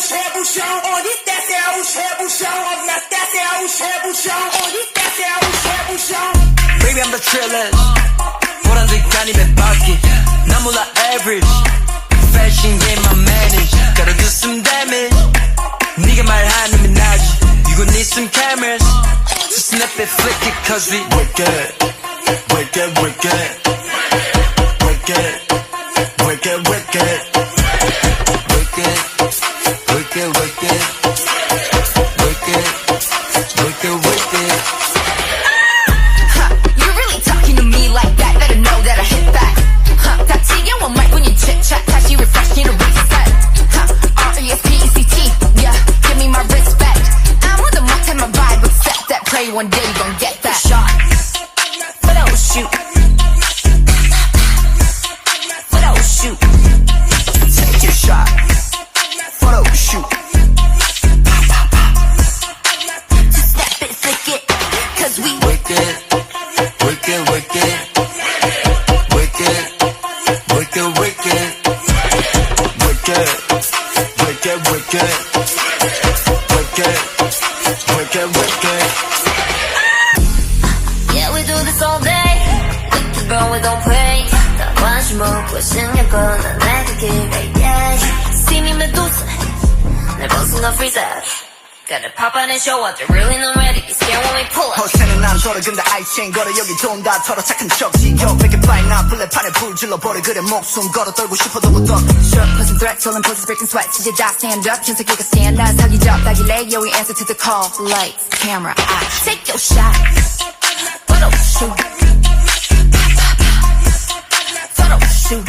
切不休，你带着无切不休，我带着无切不休，你带着无切不休。Baby I'm the trillers, 보란 듯 아니면 바퀴. 난 몰라 average, fashion game I manage. Gotta do some damage. 네가 말하면 나지. You gon' need some cameras. So snap it, flick it, cause we wicked, wicked, wicked, wicked, wicked, wicked, wicked, wicked, wicked, wicked, wicked, wicked. You really talking to me like that? Better know that I hit back. 다 지겨워 말뿐인 chit-chat. 다시 refreshing to reset. R-E-S-P-E-C-T. Yeah, give me my respect. 아무도 못해 my vibe except that. Pray one day you gon' get that shot. Photo shoot. Photo shoot. Take a shot. Photo shoot. Snap it, flick it. Cause we Wicked, wicked, wicked, wicked, wicked, wicked, wicked, wicked, wicked, wicked, wicked. Yeah, we do this all day. Wicked girl, we don't play. 다 관심 없고 신경 꺼내 내가 길게. Yeah, see me medusa. 날 벗어나 freeze out. Gotta pop out and show up. They're really not ready. Be scared when we pull up. 허세는 난 돌아 근데 아이체인 걸어 여기 돈 다 털어 착한 척 지겨 Make it fly 나 블랙판에 불 질러버려 그래 목숨 걸어 떨고 싶어도 못 떨어 Short pushing threats, rolling poses, breaking sweats. 이제 다 stand up. 현석이가 stand up. 사기적 따길래 yo we answer to the call. Lights, camera, action. Take your shot. Photo shoot. Photo shoot.